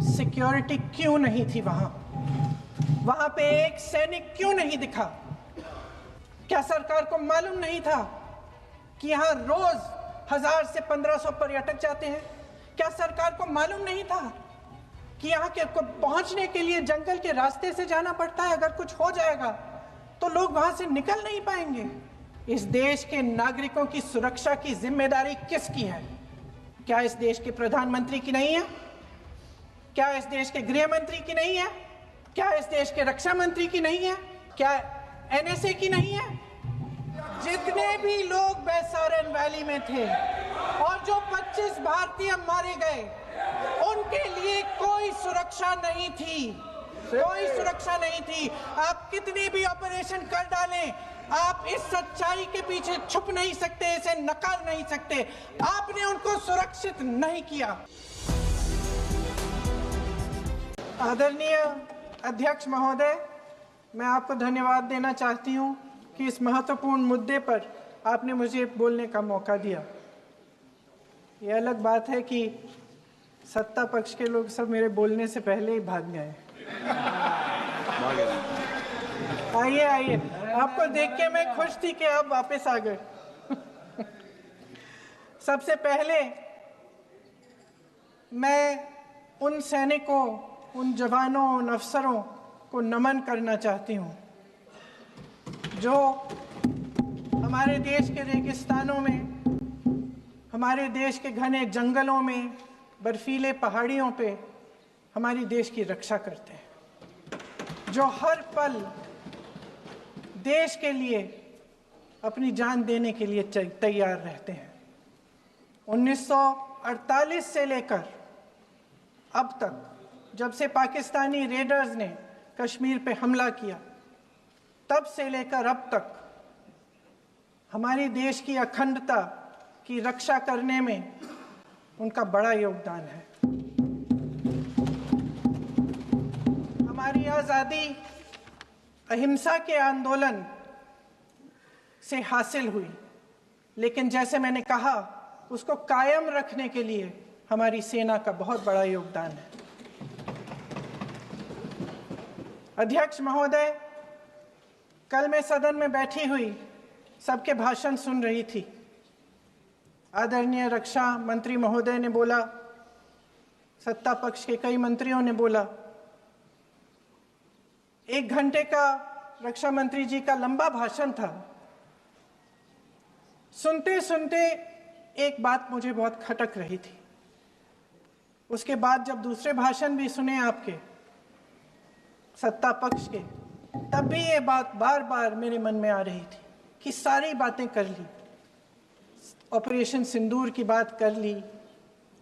Security क्यों नहीं थी वहां पे एक सैनिक क्यों नहीं दिखा? क्या सरकार को मालूम नहीं था कि यहाँ रोज 1000 से 1500 पर्यटक जाते हैं? क्या सरकार को मालूम नहीं था कि यहाँ के को पहुंचने के लिए जंगल के रास्ते से जाना पड़ता है? अगर कुछ हो जाएगा तो लोग वहां से निकल नहीं पाएंगे। इस देश के नागरिकों की सुरक्षा की जिम्मेदारी किसकी है? क्या इस देश के प्रधानमंत्री की नहीं है? क्या इस देश के गृह मंत्री की नहीं है? क्या इस देश के रक्षा मंत्री की नहीं है? क्या एनएसए की नहीं है? जितने भी लोग बैसारन वैली में थे और जो 25 भारतीय मारे गए, उनके लिए कोई सुरक्षा नहीं थी, कोई सुरक्षा नहीं थी। आप कितने भी ऑपरेशन कर डालें, आप इस सच्चाई के पीछे छुप नहीं सकते, इसे नकार नहीं सकते। आपने उनको सुरक्षित नहीं किया। आदरणीय अध्यक्ष महोदय, मैं आपको धन्यवाद देना चाहती हूं कि इस महत्वपूर्ण मुद्दे पर आपने मुझे बोलने का मौका दिया। ये अलग बात है कि सत्ता पक्ष के लोग सब मेरे बोलने से पहले ही भाग गए। आइए आइए, आपको देख के मैं खुश थी कि आप वापस आ गए। सबसे पहले मैं उन सैनिकों, उन जवानों, उन अफसरों को नमन करना चाहती हूँ जो हमारे देश के रेगिस्तानों में, हमारे देश के घने जंगलों में, बर्फीले पहाड़ियों पे हमारी देश की रक्षा करते हैं, जो हर पल देश के लिए अपनी जान देने के लिए तैयार रहते हैं। 1948 से लेकर अब तक, जब से पाकिस्तानी रेडर्स ने कश्मीर पे हमला किया, तब से लेकर अब तक हमारे देश की अखंडता की रक्षा करने में उनका बड़ा योगदान है। हमारी आज़ादी अहिंसा के आंदोलन से हासिल हुई, लेकिन जैसे मैंने कहा, उसको कायम रखने के लिए हमारी सेना का बहुत बड़ा योगदान है। अध्यक्ष महोदय, कल मैं सदन में बैठी हुई सबके भाषण सुन रही थी। आदरणीय रक्षा मंत्री महोदय ने बोला, सत्ता पक्ष के कई मंत्रियों ने बोला। 1 घंटे का रक्षा मंत्री जी का लंबा भाषण था। सुनते सुनते एक बात मुझे बहुत खटक रही थी। उसके बाद जब दूसरे भाषण भी सुने आपके सत्ता पक्ष के, तब भी ये बात बार बार मेरे मन में आ रही थी कि सारी बातें कर ली, ऑपरेशन सिंदूर की बात कर ली,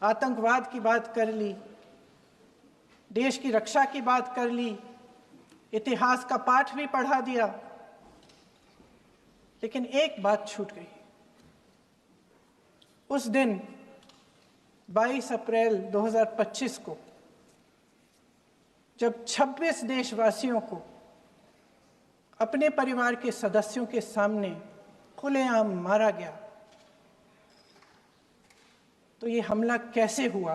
आतंकवाद की बात कर ली, देश की रक्षा की बात कर ली, इतिहास का पाठ भी पढ़ा दिया, लेकिन एक बात छूट गई। उस दिन 22 अप्रैल 2025 को जब 26 देशवासियों को अपने परिवार के सदस्यों के सामने खुलेआम मारा गया, तो ये हमला कैसे हुआ,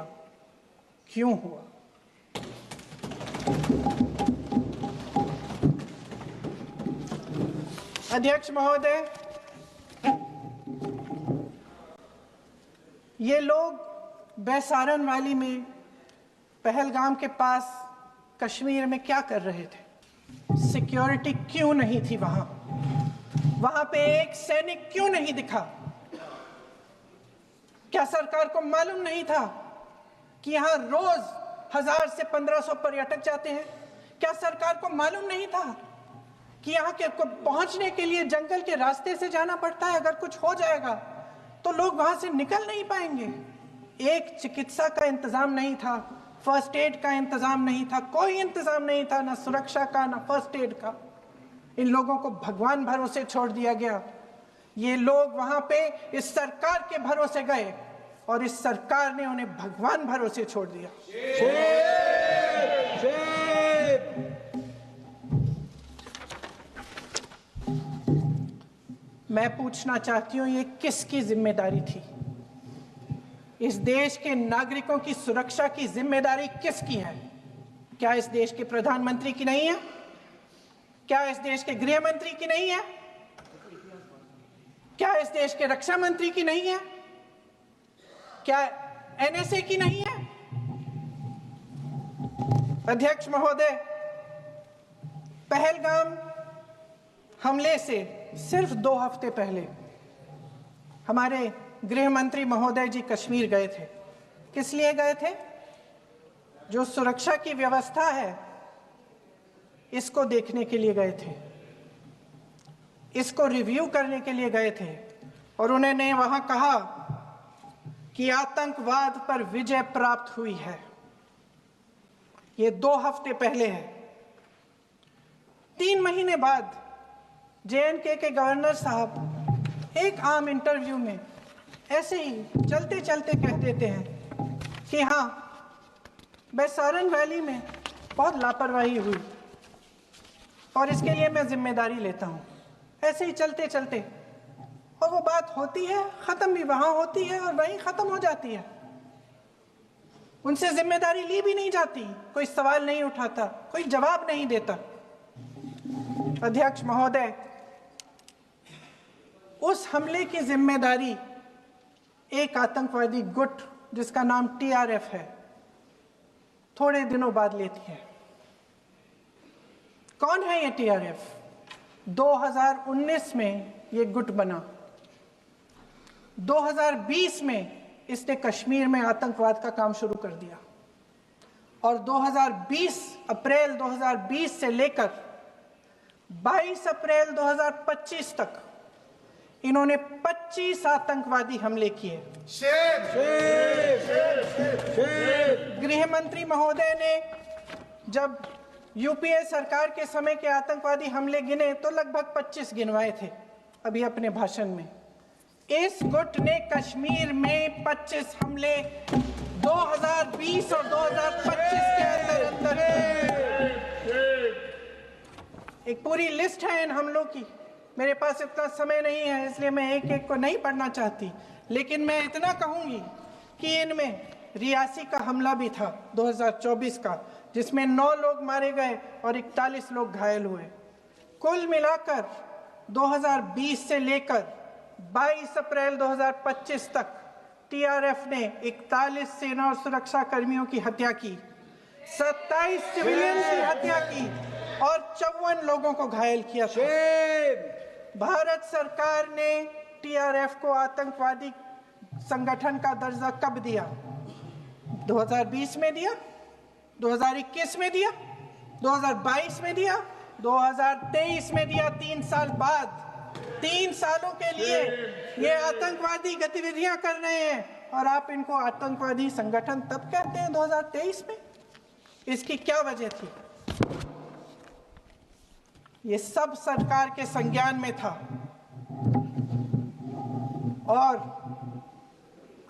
क्यों हुआ? अध्यक्ष महोदय, ये लोग बैसारन वैली में, पहलगाम के पास कश्मीर में क्या कर रहे थे? सिक्योरिटी क्यों नहीं थी वहां पे एक सैनिक क्यों नहीं दिखा? क्या सरकार को मालूम नहीं था कि यहाँ रोज 1000 से 1500 पर्यटक जाते हैं? क्या सरकार को मालूम नहीं था कि यहाँ के को पहुंचने के लिए जंगल के रास्ते से जाना पड़ता है? अगर कुछ हो जाएगा तो लोग वहां से निकल नहीं पाएंगे। एक चिकित्सा का इंतजाम नहीं था, फर्स्ट एड का इंतजाम नहीं था, कोई इंतजाम नहीं था, ना सुरक्षा का, ना फर्स्ट एड का। इन लोगों को भगवान भरोसे छोड़ दिया गया। ये लोग वहां पे इस सरकार के भरोसे गए और इस सरकार ने उन्हें भगवान भरोसे छोड़ दिया। मैं पूछना चाहती हूं, ये किसकी जिम्मेदारी थी? इस देश के नागरिकों की सुरक्षा की जिम्मेदारी किसकी है? क्या इस देश के प्रधानमंत्री की नहीं है? क्या इस देश के गृह मंत्री की नहीं है? क्या इस देश के रक्षा मंत्री की नहीं है? क्या एनएसए की नहीं है? अध्यक्ष महोदय, पहलगाम हमले से सिर्फ 2 हफ्ते पहले हमारे गृह मंत्री महोदय जी कश्मीर गए थे। किस लिए गए थे? जो सुरक्षा की व्यवस्था है इसको देखने के लिए गए थे, इसको रिव्यू करने के लिए गए थे, और उन्होंने वहां कहा कि आतंकवाद पर विजय प्राप्त हुई है। ये 2 हफ्ते पहले है। 3 महीने बाद जेएनके के गवर्नर साहब एक आम इंटरव्यू में ऐसे ही चलते चलते कह देते हैं कि हाँ, बैसारन वैली में बहुत लापरवाही हुई और इसके लिए मैं जिम्मेदारी लेता हूँ। ऐसे ही चलते चलते, और वो बात होती है, खत्म भी वहां होती है और वहीं खत्म हो जाती है। उनसे जिम्मेदारी ली भी नहीं जाती, कोई सवाल नहीं उठाता, कोई जवाब नहीं देता। अध्यक्ष महोदय, उस हमले की जिम्मेदारी एक आतंकवादी गुट जिसका नाम टीआरएफ है थोड़े दिनों बाद लेती है। कौन है ये टीआरएफ? 2019 में ये गुट बना। 2020 में इसने कश्मीर में आतंकवाद का काम शुरू कर दिया और 2020 अप्रैल 2020 से लेकर 22 अप्रैल 2025 तक इन्होंने 25 आतंकवादी हमले किए। गृह मंत्री महोदय ने जब यूपीए सरकार के समय के आतंकवादी हमले गिने तो लगभग 25 गिनवाए थे अभी अपने भाषण में। इस गुट ने कश्मीर में 25 हमले 2020 और 2025 के अंदर एक पूरी लिस्ट है इन हमलों की। मेरे पास इतना समय नहीं है इसलिए मैं एक एक को नहीं पढ़ना चाहती, लेकिन मैं इतना कहूंगी कि इनमें रियासी का हमला भी था 2024 का, जिसमें 9 लोग मारे गए और 41 लोग घायल हुए। कुल मिलाकर 2020 से लेकर 22 अप्रैल 2025 तक टीआरएफ ने 41 सेना और सुरक्षा कर्मियों की हत्या की, 27 सिविलियन की हत्या की और 54 लोगों को घायल किया था। भारत सरकार ने टीआरएफ को आतंकवादी संगठन का दर्जा कब दिया? 2020 में दिया, 2021 में दिया, 2022 में दिया, 2023 में दिया। 3 साल बाद, 3 सालों के लिए ये आतंकवादी गतिविधियां कर रहे हैं और आप इनको आतंकवादी संगठन तब कहते हैं 2023 में। इसकी क्या वजह थी? ये सब सरकार के संज्ञान में था और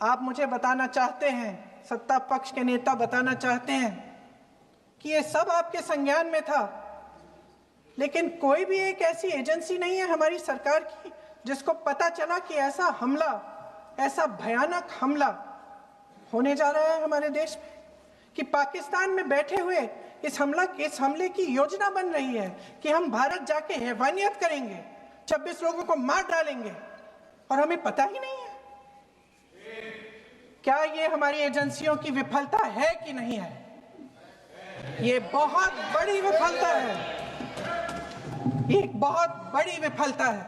आप मुझे बताना चाहते हैं, सत्ता पक्ष के नेता बताना चाहते हैं कि ये सब आपके संज्ञान में था, लेकिन कोई भी एक ऐसी एजेंसी नहीं है हमारी सरकार की जिसको पता चला कि ऐसा हमला, ऐसा भयानक हमला होने जा रहा है हमारे देश में, कि पाकिस्तान में बैठे हुए इस हमले की योजना बन रही है कि हम भारत जाके हैवानियत करेंगे, 26 लोगों को मार डालेंगे और हमें पता ही नहीं है। क्या ये हमारी एजेंसियों की विफलता है कि नहीं है? ये बहुत बड़ी विफलता है, ये एक बहुत बड़ी विफलता है।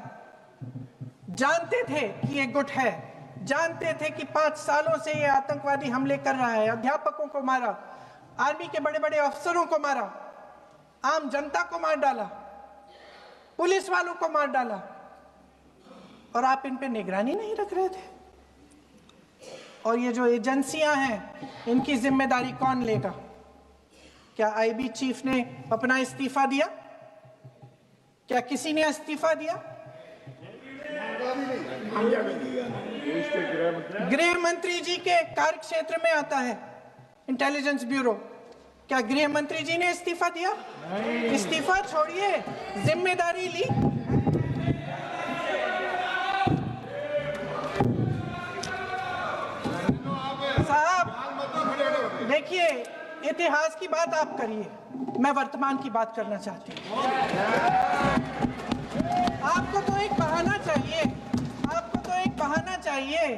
जानते थे कि ये गुट है, जानते थे कि 5 सालों से ये आतंकवादी हमले कर रहा है, अध्यापकों को मारा, आर्मी के बड़े बड़े अफसरों को मारा, आम जनता को मार डाला, पुलिस वालों को मार डाला, और आप इन पे निगरानी नहीं रख रहे थे। और ये जो एजेंसियां हैं इनकी जिम्मेदारी कौन लेगा? क्या आईबी चीफ ने अपना इस्तीफा दिया? क्या किसी ने इस्तीफा दिया? गृह मंत्री जी के कार्य क्षेत्र में आता है इंटेलिजेंस ब्यूरो। क्या गृह मंत्री जी ने इस्तीफा दिया? इस्तीफा छोड़िए, जिम्मेदारी ली। देखिए, इतिहास की बात आप करिए, मैं वर्तमान की बात करना चाहती हूँ। आपको तो एक बहाना चाहिए, आपको तो एक बहाना चाहिए।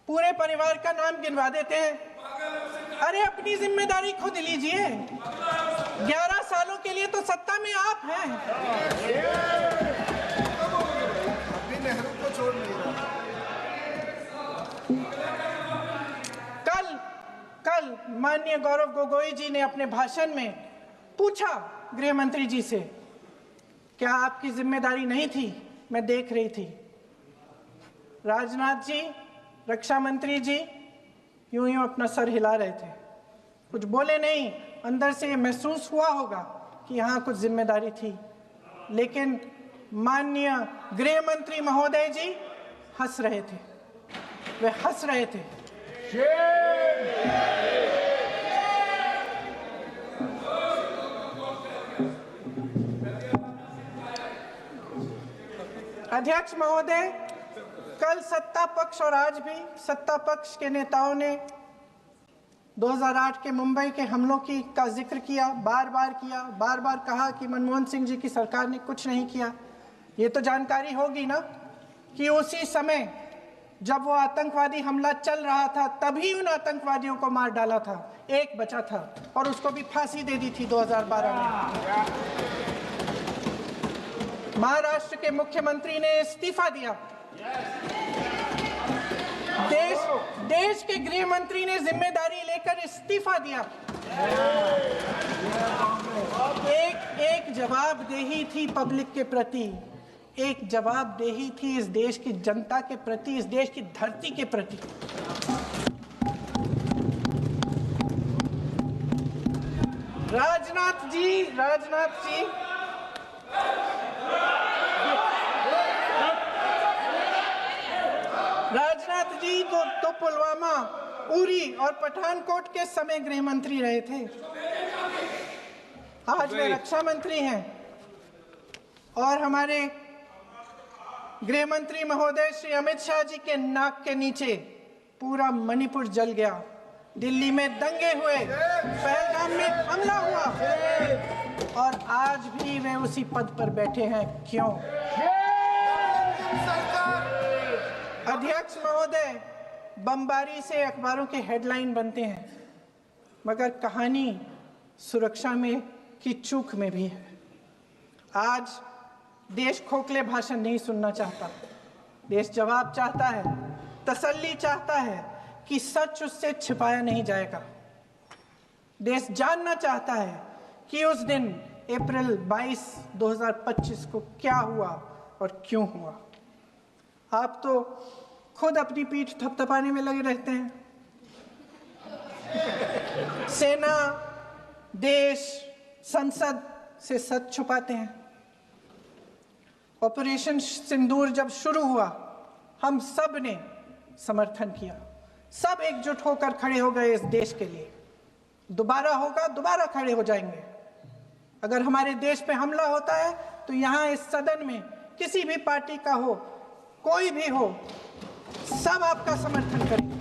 पूरे परिवार का नाम गिनवा देते हैं। अरे अपनी जिम्मेदारी खुद लीजिए। 11 सालों के लिए तो सत्ता में आप हैं। अभी नेहरू को छोड़ नहीं रहा। कल माननीय गौरव गोगोई जी ने अपने भाषण में पूछा गृह मंत्री जी से, क्या आपकी जिम्मेदारी नहीं थी? मैं देख रही थी। राजनाथ जी, रक्षा मंत्री जी यूं अपना सर हिला रहे थे, कुछ बोले नहीं। अंदर से महसूस हुआ होगा कि यहाँ कुछ जिम्मेदारी थी, लेकिन माननीय गृह मंत्री महोदय जी हंस रहे थे, वे हंस रहे थे। अध्यक्ष महोदय, कल सत्ता पक्ष और आज भी सत्ता पक्ष के नेताओं ने 2008 के मुंबई के हमलों का जिक्र किया, बार बार कहा कि मनमोहन सिंह जी की सरकार ने कुछ नहीं किया। ये तो जानकारी होगी ना कि उसी समय जब वो आतंकवादी हमला चल रहा था, तभी उन आतंकवादियों को मार डाला था। एक बचा था और उसको भी फांसी दे दी थी 2012 में। महाराष्ट्र के मुख्यमंत्री ने इस्तीफा दिया। देश के गृह मंत्री ने जिम्मेदारी लेकर इस्तीफा दिया। एक जवाबदेही थी पब्लिक के प्रति, एक जवाबदेही थी इस देश की जनता के प्रति, इस देश की धरती के प्रति। राजनाथ जी तो पुलवामा, उरी और पठानकोट के समय गृह मंत्री रहे थे। आज वे रक्षा मंत्री हैं और हमारे गृह मंत्री महोदय श्री अमित शाह जी के नाक के नीचे पूरा मणिपुर जल गया। दिल्ली में दंगे हुए, पहलगाम में हमला हुआ और आज भी वे उसी पद पर बैठे हैं। क्यों? अध्यक्ष महोदय, बमबारी से अखबारों के हेडलाइन बनते हैं, मगर कहानी सुरक्षा में की चूक में भी है। आज देश खोखले भाषण नहीं सुनना चाहता, देश जवाब चाहता है, तसल्ली चाहता है कि सच उससे छिपाया नहीं जाएगा। देश जानना चाहता है कि उस दिन अप्रैल 22, 2025 को क्या हुआ और क्यों हुआ। आप तो खुद अपनी पीठ थपथपाने में लगे रहते हैं। सेना, देश, संसद से सच छुपाते हैं। ऑपरेशन सिंदूर जब शुरू हुआ, हम सब ने समर्थन किया, सब एकजुट होकर खड़े हो गए इस देश के लिए। दोबारा होगा, दोबारा खड़े हो जाएंगे। अगर हमारे देश पे हमला होता है तो यहाँ इस सदन में किसी भी पार्टी का हो, कोई भी हो, सब आपका समर्थन करेंगे।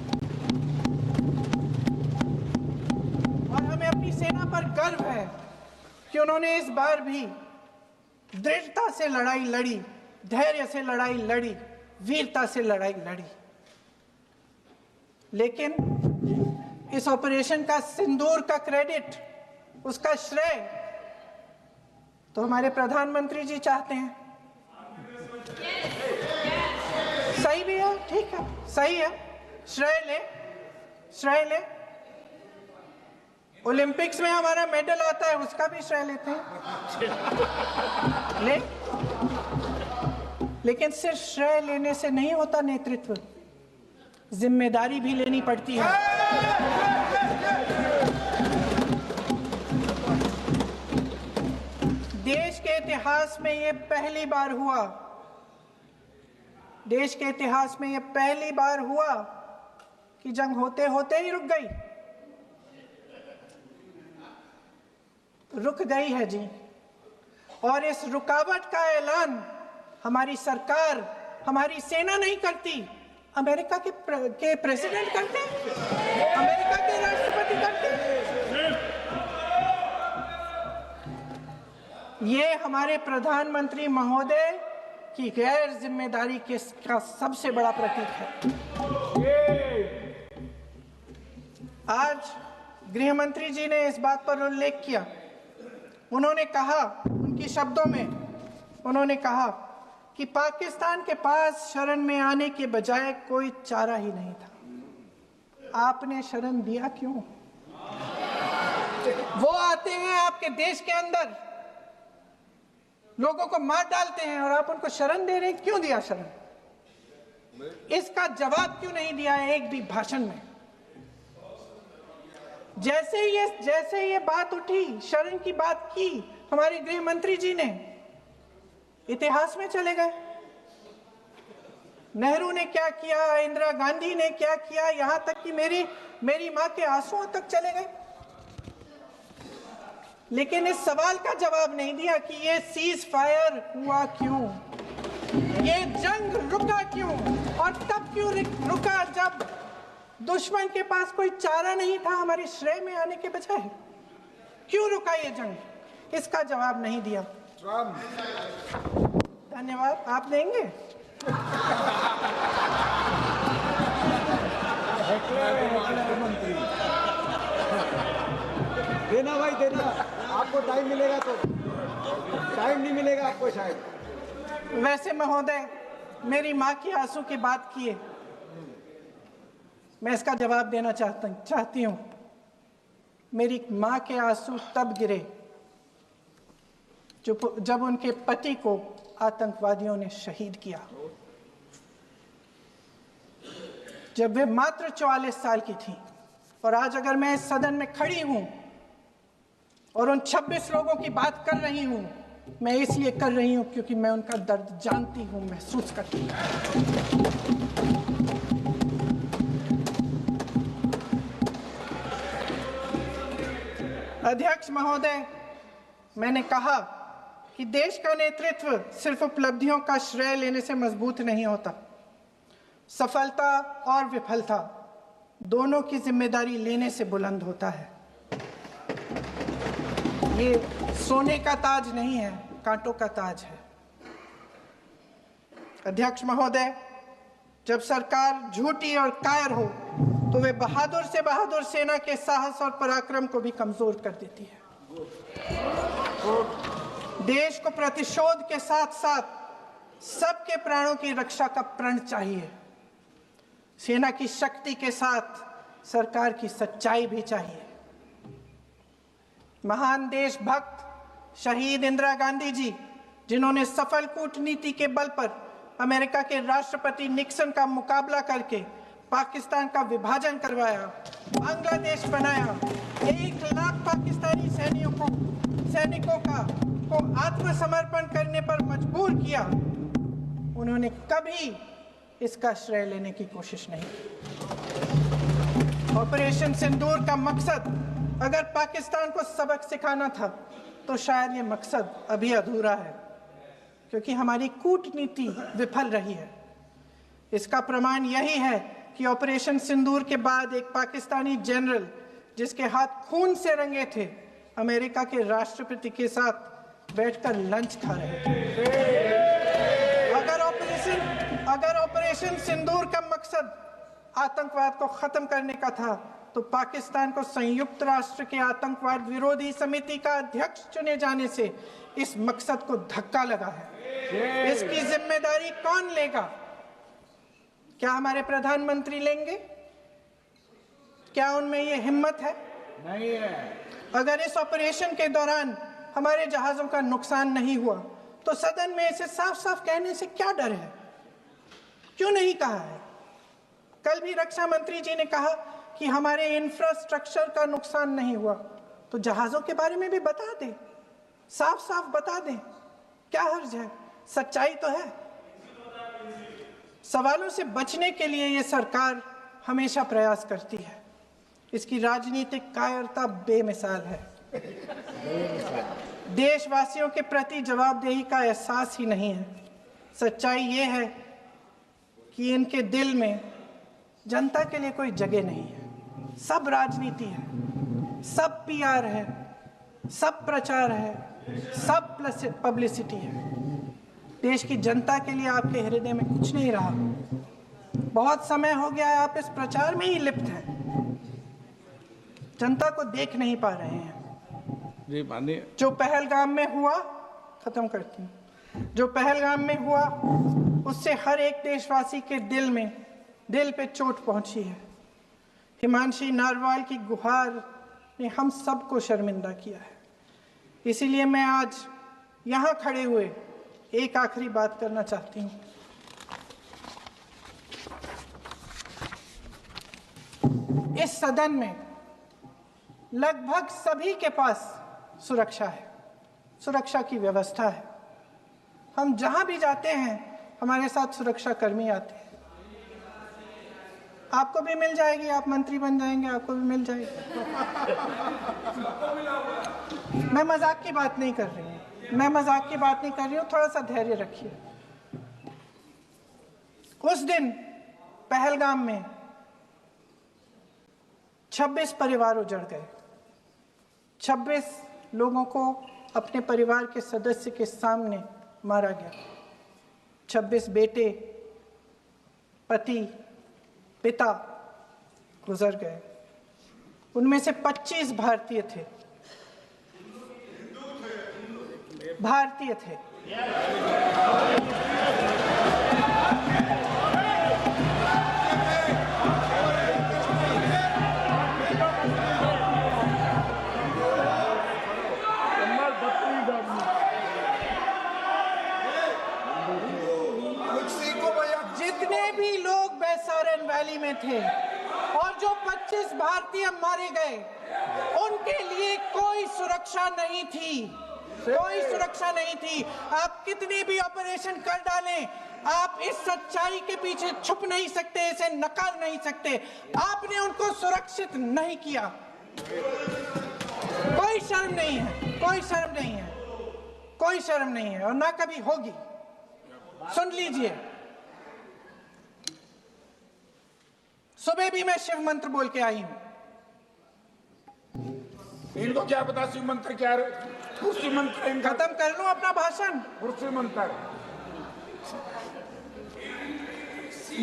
और हमें अपनी सेना पर गर्व है कि उन्होंने इस बार भी दृढ़ता से लड़ाई लड़ी, धैर्य से लड़ाई लड़ी, वीरता से लड़ाई लड़ी। लेकिन इस ऑपरेशन का सिंदूर का क्रेडिट, उसका श्रेय तो हमारे प्रधानमंत्री जी चाहते हैं। सही भी है, ठीक है, सही है, श्रेय ले। ओलंपिक्स में हमारा मेडल आता है, उसका भी श्रेय लेते हैं, लेकिन सिर्फ श्रेय लेने से नहीं होता नेतृत्व, जिम्मेदारी भी लेनी पड़ती है। देश के इतिहास में ये पहली बार हुआ, देश के इतिहास में ये पहली बार हुआ कि जंग होते होते ही रुक गई है जी। और इस रुकावट का ऐलान हमारी सरकार, हमारी सेना नहीं करती, अमेरिका के प्रेसिडेंट करते हैं, अमेरिका के राष्ट्रपति ये हमारे प्रधानमंत्री महोदय की गैर जिम्मेदारी का सबसे बड़ा प्रतीक है। आज गृह मंत्री जी ने इस बात पर उल्लेख किया। उन्होंने कहा, उनके शब्दों में उन्होंने कहा कि पाकिस्तान के पास शरण में आने के बजाय कोई चारा ही नहीं था। आपने शरण दिया क्यों? वो आते हैं आपके देश के अंदर, लोगों को मार डालते हैं और आप उनको शरण दे रहे हैं। क्यों दिया शरण? इसका जवाब क्यों नहीं दिया है एक भी भाषण में? जैसे ये बात उठी, शरण की बात की, हमारे गृह मंत्री जी ने इतिहास में चले गए। नेहरू ने क्या किया, इंदिरा गांधी ने क्या किया, यहां तक कि मेरी मां के आंसुओं तक चले गए। लेकिन इस सवाल का जवाब नहीं दिया कि ये सीज फायर हुआ क्यों, ये जंग रुका क्यों, और तब क्यों रुका जब दुश्मन के पास कोई चारा नहीं था हमारे श्रेय में आने के बजाय। क्यों रुका ये जंग? इसका जवाब नहीं दिया। धन्यवाद। आप देंगे? देना भाई देना, आपको टाइम मिलेगा तो। टाइम नहीं मिलेगा आपको शायद। वैसे महोदय, मेरी माँ की आंसू की बात किए, मैं इसका जवाब देना चाहती हूँ। मेरी माँ के आंसू तब गिरे जब उनके पति को आतंकवादियों ने शहीद किया, जब वे मात्र 44 साल की थी। और आज अगर मैं इस सदन में खड़ी हूं और उन 26 लोगों की बात कर रही हूं, मैं इसलिए कर रही हूं क्योंकि मैं उनका दर्द जानती हूं, महसूस करती हूं। अध्यक्ष महोदय, मैंने कहा कि देश का नेतृत्व सिर्फ उपलब्धियों का श्रेय लेने से मजबूत नहीं होता। सफलता और विफलता दोनों की जिम्मेदारी लेने से बुलंद होता है। ये सोने का ताज नहीं है, कांटों का ताज है। अध्यक्ष महोदय, जब सरकार झूठी और कायर हो तो वे बहादुर से बहादुर सेना के साहस और पराक्रम को भी कमजोर कर देती है। देश को प्रतिशोध के साथ साथ सबके प्राणों की रक्षा का प्रण चाहिए। सेना की शक्ति के साथ सरकार की सच्चाई भी चाहिए। महान देशभक्त शहीद इंदिरा गांधी जी, जिन्होंने सफल कूटनीति के बल पर अमेरिका के राष्ट्रपति निक्सन का मुकाबला करके पाकिस्तान का विभाजन करवाया, बांग्लादेश बनाया, 1 लाख पाकिस्तानी सैनिकों को आत्मसमर्पण करने पर मजबूर किया, उन्होंने कभी इसका श्रेय लेने की कोशिश नहीं की। ऑपरेशन सिंदूर का मकसद अगर पाकिस्तान को सबक सिखाना था तो शायद ये मकसद अभी अधूरा है, क्योंकि हमारी कूटनीति विफल रही है। इसका प्रमाण यही है कि ऑपरेशन सिंदूर के बाद एक पाकिस्तानी जनरल, जिसके हाथ खून से रंगे थे, अमेरिका के राष्ट्रपति के साथ बैठकर लंच खा रहे थे। अगर ऑपरेशन सिंदूर का मकसद आतंकवाद को खत्म करने का था तो पाकिस्तान को संयुक्त राष्ट्र के आतंकवाद विरोधी समिति का अध्यक्ष चुने जाने से इस मकसद को धक्का लगा है। इसकी जिम्मेदारी कौन लेगा? क्या हमारे प्रधानमंत्री लेंगे? क्या उनमें ये हिम्मत है? नहीं है। अगर इस ऑपरेशन के दौरान हमारे जहाजों का नुकसान नहीं हुआ तो सदन में इसे साफ साफ कहने से क्या डर है? क्यों नहीं कहा है? कल भी रक्षा मंत्री जी ने कहा कि हमारे इंफ्रास्ट्रक्चर का नुकसान नहीं हुआ, तो जहाजों के बारे में भी बता दें, साफ साफ बता दें। क्या हर्ज है? सच्चाई तो है। सवालों से बचने के लिए ये सरकार हमेशा प्रयास करती है। इसकी राजनीतिक कायरता बेमिसाल है। देशवासियों के प्रति जवाबदेही का एहसास ही नहीं है। सच्चाई ये है कि इनके दिल में जनता के लिए कोई जगह नहीं है। सब राजनीति है, सब पीआर है, सब प्रचार है, सब पब्लिसिटी है। देश की जनता के लिए आपके हृदय में कुछ नहीं रहा। बहुत समय हो गया है आप इस प्रचार में ही लिप्त हैं, जनता को देख नहीं पा रहे हैं। जी माननीय, जो पहलगाम में हुआ, खत्म करती हूँ, जो पहलगाम में हुआ उससे हर एक देशवासी के दिल पे चोट पहुंची है। हिमांशी नारवाल की गुहार ने हम सबको शर्मिंदा किया है। इसीलिए मैं आज यहाँ खड़े हुए एक आखिरी बात करना चाहती हूँ। इस सदन में लगभग सभी के पास सुरक्षा है, सुरक्षा की व्यवस्था है। हम जहां भी जाते हैं हमारे साथ सुरक्षा कर्मी आते हैं। आपको भी मिल जाएगी, आप मंत्री बन जाएंगे, आपको भी मिल जाएगी। मैं मजाक की बात नहीं कर रही हूँ, थोड़ा सा धैर्य रखिए। उस दिन पहलगाम में 26 परिवार उजड़ गए। 26 लोगों को अपने परिवार के सदस्य के सामने मारा गया। 26 बेटे, पति, पिता गुजर गए। उनमें से 25 भारतीय थे। जितने भी लोग बैसारन वैली में थे और जो 25 भारतीय मारे गए, उनके लिए कोई सुरक्षा नहीं थी, कोई सुरक्षा नहीं थी। आप कितने भी ऑपरेशन कर डालें, आप इस सच्चाई के पीछे छुप नहीं सकते, इसे नकार नहीं सकते। आपने उनको सुरक्षित नहीं किया। कोई शर्म नहीं है, कोई शर्म नहीं है, कोई शर्म नहीं है और ना कभी होगी। सुन लीजिए, सुबह भी मैं शिव मंत्र बोल के आई हूं। इनको क्या पता शिव मंत्र क्या है? शिव मंत्र इनका खत्म कर लूं अपना भाषण। शिव मंत्र।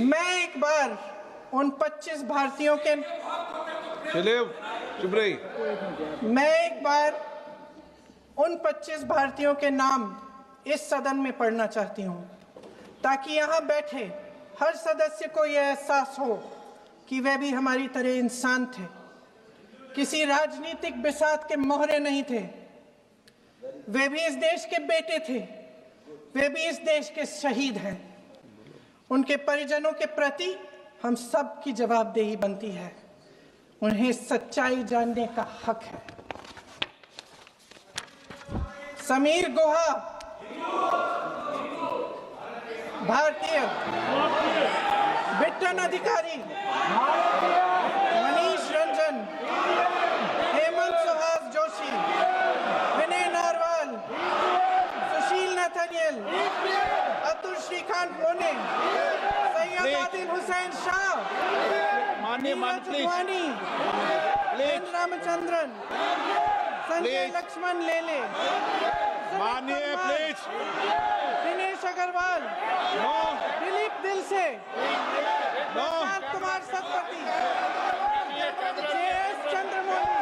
मैं एक बार उन 25 भारतीयों के चुप रही। मैं एक बार उन 25 भारतीयों के नाम इस सदन में पढ़ना चाहती हूं, ताकि यहां बैठे हर सदस्य को यह एहसास हो कि वे भी हमारी तरह इंसान थे, किसी राजनीतिक बिसात के मोहरे नहीं थे। वे भी इस देश के बेटे थे, वे भी इस देश के शहीद हैं। उनके परिजनों के प्रति हम सब की जवाबदेही बनती है। उन्हें सच्चाई जानने का हक है। समीर गुहा भारतीय, बिट्टन अधिकारी, मनीष रंजन, हेमंत सुहास जोशी, विनय नारवाल, सुशील नथनियल, अतुल श्रीकांत मोने, सैयद आदिल हुसैन शाह, नीरज वानी, एन रामचंद्रन, संजय लक्ष्मण लेले, दिनेश अग्रवाल, दिलीप दिल से, कुमार सतपति, JS चंद्रमौली।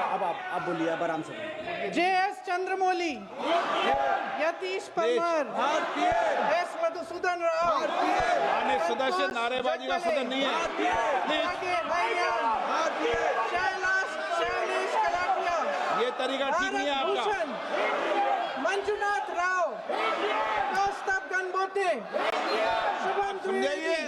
अब आप बोलिए, अब आराम से। JS चंद्रमौली, यतीश परमार, S मधुसूदन राव, सदस्य नारेबाजी का सदन नहीं है। शैलेश कलाटिया, ये तरीका ठीक नहीं है आपका। मंजुनाथ राव, कौस्तभ गणबोते, शुभम द्विवेदी,